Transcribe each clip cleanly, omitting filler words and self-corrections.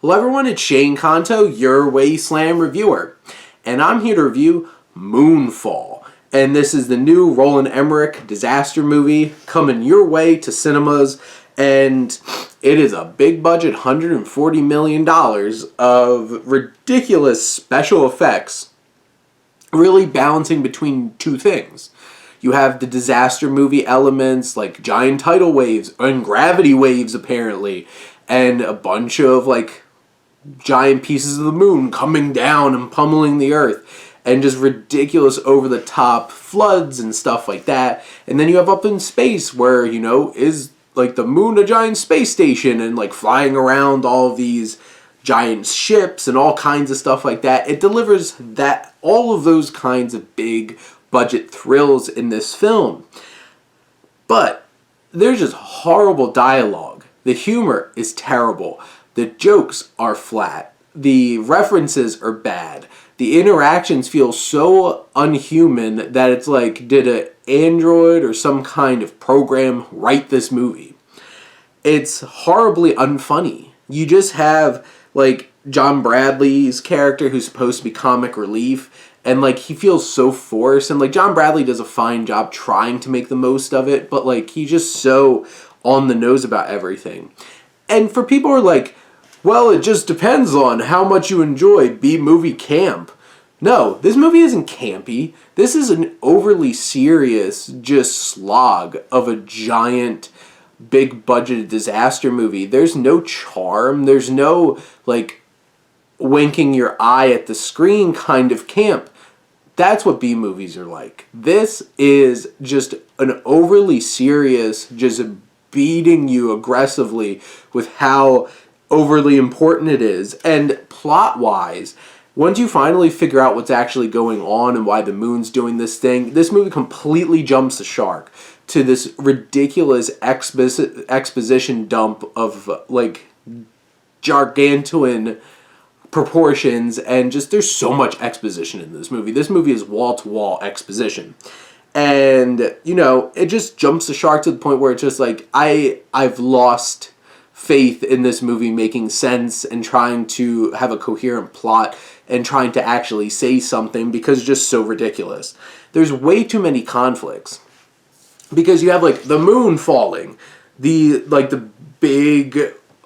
Hello everyone, it's Shane Kanto, your Wasteland reviewer, and I'm here to review Moonfall. And this is the new Roland Emmerich disaster movie coming your way to cinemas, and it is a big budget $140 million of ridiculous special effects, really balancing between two things. You have the disaster movie elements like giant tidal waves and gravity waves apparently, and a bunch of like giant pieces of the moon coming down and pummeling the earth, and just ridiculous over-the-top floods and stuff like that. And then you have up in space where, you know, is like the moon a giant space station and like flying around all of these giant ships and all kinds of stuff like that. It delivers that, all of those kinds of big budget thrills in this film. But there's just horrible dialogue. The humor is terrible. The jokes are flat. The references are bad. The interactions feel so unhuman that it's like, did an android or some kind of program write this movie? It's horribly unfunny. You just have like John Bradley's character who's supposed to be comic relief, and like he feels so forced, and like John Bradley does a fine job trying to make the most of it, but like he's just so on the nose about everything. And for people who are like, well, it just depends on how much you enjoy B-movie camp. No, this movie isn't campy. This is an overly serious just slog of a giant, big-budgeted disaster movie. There's no charm. There's no, like, winking your eye at the screen kind of camp. That's what B-movies are like. This is just an overly serious, just beating you aggressively with how overly important it is. And plot-wise, once you finally figure out what's actually going on and why the moon's doing this thing, this movie completely jumps the shark to this ridiculous exposition dump of like gargantuan proportions, and just there's so much exposition in this movie. This movie is wall-to-wall exposition. And, you know, it just jumps the shark to the point where it's just like, I've lost faith in this movie making sense and trying to have a coherent plot and trying to actually say something, because it's just so ridiculous. There's way too many conflicts. Because you have like the moon falling, the big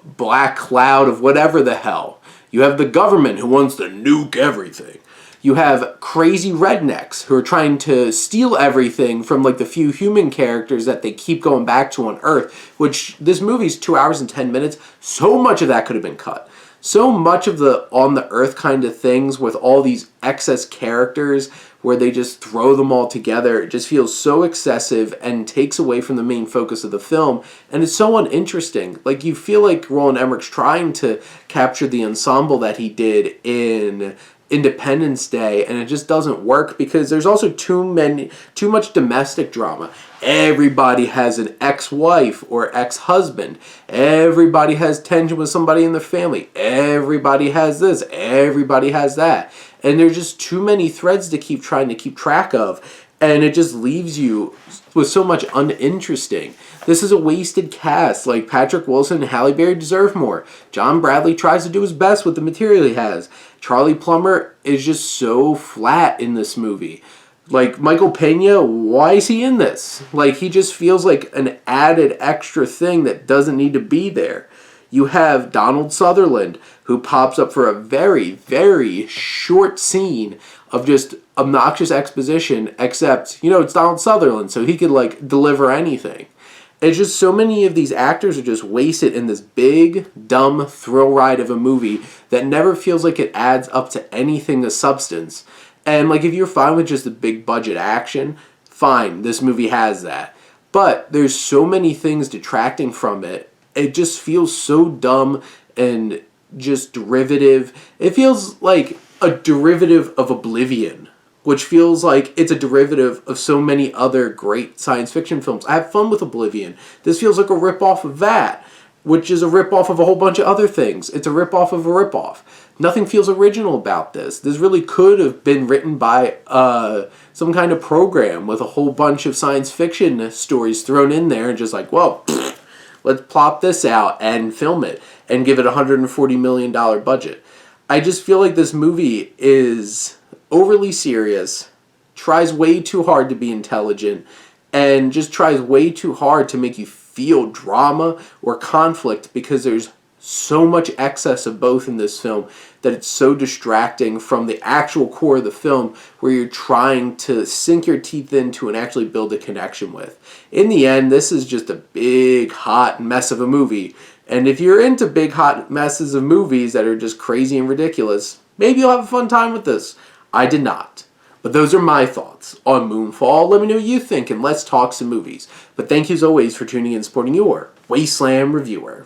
black cloud of whatever the hell. You have the government who wants to nuke everything. You have crazy rednecks who are trying to steal everything from like the few human characters that they keep going back to on Earth, which this movie's 2 hours and 10 minutes. So much of that could have been cut. So much of the on the Earth kind of things with all these excess characters where they just throw them all together, it just feels so excessive and takes away from the main focus of the film, and it's so uninteresting. Like, you feel like Roland Emmerich's trying to capture the ensemble that he did in Independence Day, and it just doesn't work because there's also too much domestic drama. Everybody has an ex-wife or ex-husband. Everybody has tension with somebody in the family. Everybody has this. Everybody has that. And there's just too many threads to keep trying to keep track of, and it just leaves you with so much uninteresting. This is a wasted cast. Like, Patrick Wilson and Halle Berry deserve more. John Bradley tries to do his best with the material he has. Charlie Plummer is just so flat in this movie. Like, Michael Pena, why is he in this? Like, he just feels like an added extra thing that doesn't need to be there. You have Donald Sutherland, who pops up for a very, very short scene of just obnoxious exposition, except, you know, it's Donald Sutherland, so he could, like, deliver anything. It's just so many of these actors are just wasted in this big, dumb thrill ride of a movie that never feels like it adds up to anything of substance. And, like, if you're fine with just the big budget action, fine, this movie has that. But there's so many things detracting from it. It just feels so dumb and just derivative. It feels like a derivative of Oblivion, which feels like it's a derivative of so many other great science fiction films. I have fun with Oblivion. This feels like a ripoff of that, which is a ripoff of a whole bunch of other things. It's a ripoff of a ripoff. Nothing feels original about this. This really could have been written by some kind of program with a whole bunch of science fiction stories thrown in there and just like, well, Let's plop this out and film it and give it a $140 million budget. I just feel like this movie is overly serious, tries way too hard to be intelligent, and just tries way too hard to make you feel drama or conflict, because there's so much excess of both in this film that it's so distracting from the actual core of the film, where you're trying to sink your teeth into and actually build a connection with. In the end, this is just a big hot mess of a movie, and if you're into big hot messes of movies that are just crazy and ridiculous, maybe you'll have a fun time with this. I did not. But those are my thoughts on Moonfall. Let me know what you think, and let's talk some movies. But thank you as always for tuning in and supporting your Wasteland reviewer.